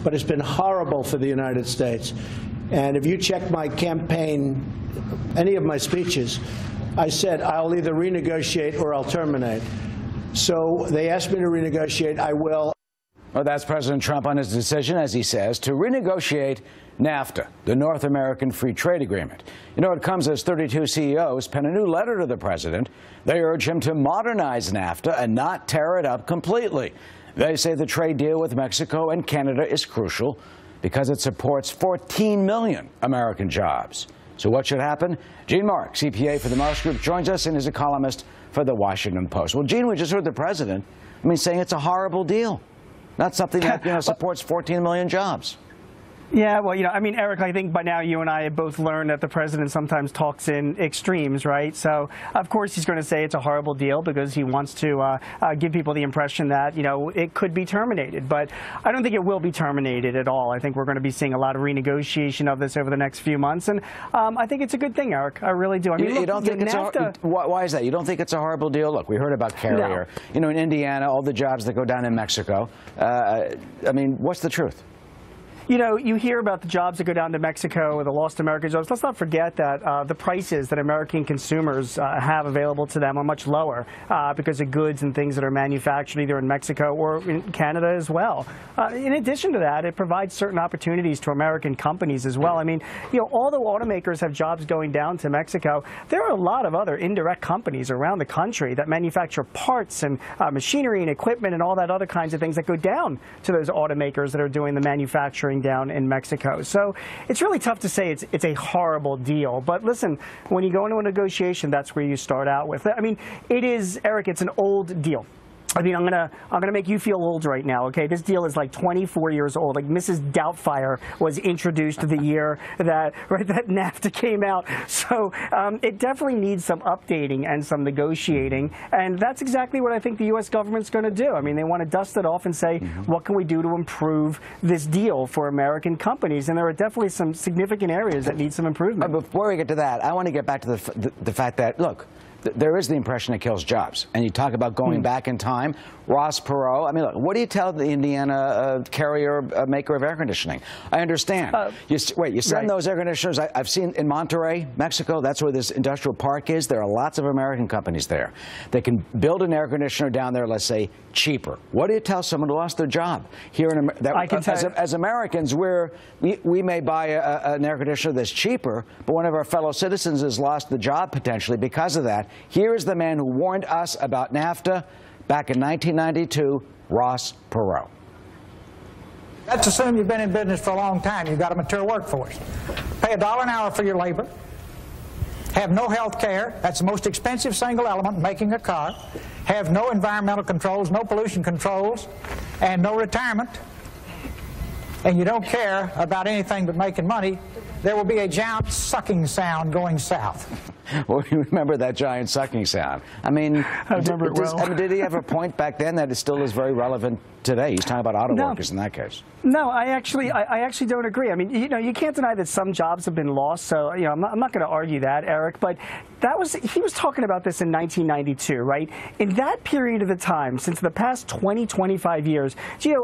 but it's been horrible for the United States. And if you check my campaign, any of my speeches, I said I'll either renegotiate or I'll terminate. So they asked me to renegotiate. I will. Well, that's President Trump on his decision, as he says, to renegotiate NAFTA, the North American Free Trade Agreement. You know, it comes as 32 CEOs pen a new letter to the president. They urge him to modernize NAFTA and not tear it up completely. They say the trade deal with Mexico and Canada is crucial because it supports 14 million American jobs. So what should happen? Gene Mark, CPA for the Marsh Group, joins us and is a columnist for the Washington Post. Well, Gene, we just heard the president, saying it's a horrible deal. Not something that, supports 14 million jobs. Yeah, well, Eric, I think by now you and I have both learned that the president sometimes talks in extremes, right? So, of course, he's going to say it's a horrible deal because he wants to give people the impression that, it could be terminated. But I don't think it will be terminated at all. I think we're going to be seeing a lot of renegotiation of this over the next few months. And I think it's a good thing, Eric. I really do. You don't think it's why is that? You don't think it's a horrible deal? Look, we heard about Carrier. No. In Indiana, all the jobs that go down in Mexico. What's the truth? You hear about the jobs that go down to Mexico, the lost American jobs. Let's not forget that the prices that American consumers have available to them are much lower because of goods and things that are manufactured either in Mexico or in Canada as well. In addition to that, it provides certain opportunities to American companies as well. Although automakers have jobs going down to Mexico, there are a lot of other indirect companies around the country that manufacture parts and machinery and equipment and all that other kinds of things that go down to those automakers that are doing the manufacturing down in Mexico. So it's really tough to say it's a horrible deal. But listen, when you go into a negotiation, that's where you start out with. It is, Eric, it's an old deal. I'm gonna make you feel old right now, okay? This deal is like 24 years old. Like Mrs. Doubtfire was introduced the year that NAFTA came out. So it definitely needs some updating and some negotiating, and that's exactly what I think the U.S. government's going to do. They want to dust it off and say, what can we do to improve this deal for American companies? And there are definitely some significant areas that need some improvement. But before we get to that, I want to get back to the fact that, look, there is the impression it kills jobs. And you talk about going back in time. Ross Perot, look, what do you tell the Indiana Carrier maker of air conditioning? I understand. You send those air conditioners. I've seen in Monterrey, Mexico, that's where this industrial park is. There are lots of American companies there. They can build an air conditioner down there, let's say, cheaper. What do you tell someone who lost their job? Here in America, as Americans, we may buy an air conditioner that's cheaper, but one of our fellow citizens has lost the job potentially because of that. Here is the man who warned us about NAFTA back in 1992, Ross Perot. Let's assume you've been in business for a long time. You've got a mature workforce. Pay $1 an hour for your labor. Have no health care. That's the most expensive single element in making a car. Have no environmental controls, no pollution controls, and no retirement. And you don't care about anything but making money. There will be a giant sucking sound going south. Well, you remember that giant sucking sound. I remember it well. Did he have a point back then that it still is very relevant today? He's talking about auto workers in that case. No, I actually don't agree. You can't deny that some jobs have been lost. So, I'm not going to argue that, Eric. But he was talking about this in 1992, right? In that period of the time, since the past 20, 25 years,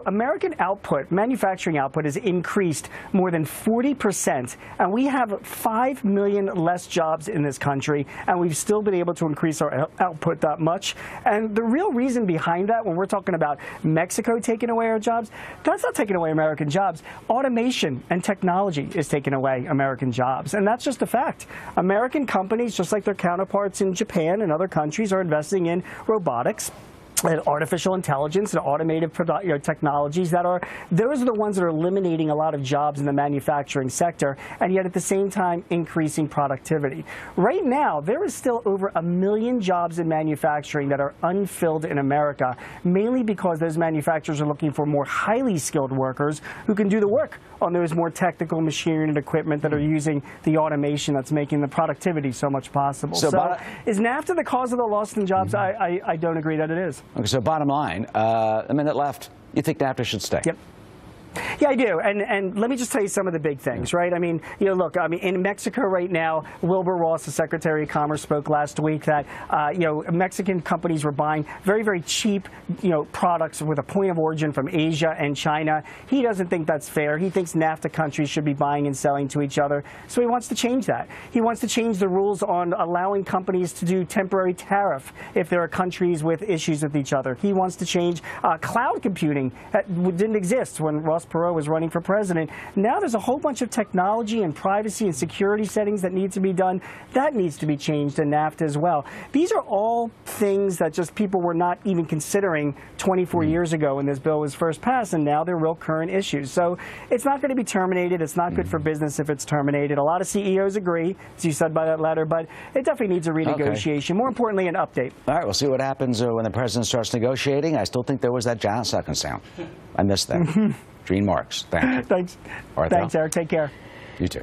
American output, manufacturing output, has increased more than 40%, and we have 5 million less jobs in this country, and we've still been able to increase our output that much. And the real reason behind that, when we're talking about Mexico taking away our jobs, that's not taking away American jobs. Automation and technology is taking away American jobs, and that's just a fact. American companies, just like their counterparts in Japan and other countries, are investing in robotics and artificial intelligence and automated technologies those are the ones that are eliminating a lot of jobs in the manufacturing sector, and yet at the same time increasing productivity. Right now, there is still over 1 million jobs in manufacturing that are unfilled in America, mainly because those manufacturers are looking for more highly skilled workers who can do the work on those more technical machinery and equipment that are using the automation that's making the productivity so much possible. So is NAFTA the cause of the loss in jobs? I don't agree that it is. Okay, so bottom line, a minute left. You think NAFTA should stay? Yep. Yeah, I do. And let me just tell you some of the big things, right? I mean, look, in Mexico right now, Wilbur Ross, the Secretary of Commerce, spoke last week that, Mexican companies were buying very, very cheap, products with a point of origin from Asia and China. He doesn't think that's fair. He thinks NAFTA countries should be buying and selling to each other. So he wants to change that. He wants to change the rules on allowing companies to do temporary tariff if there are countries with issues with each other. He wants to change cloud computing that didn't exist when Ross Perot was running for president. Now there's a whole bunch of technology and privacy and security settings that need to be done. That needs to be changed in NAFTA as well. These are all things that just people were not even considering 24 years ago when this bill was first passed, and now they're real current issues. So it's not going to be terminated. It's not good for business if it's terminated. A lot of CEOs agree, as you said by that letter, but it definitely needs a renegotiation. Okay. More importantly, an update. All right, we'll see what happens when the president starts negotiating. I still think there was that John Suckin sound. I missed that. Gene Marks, thank you. Thanks. All right, thanks, Eric. Take care. You too.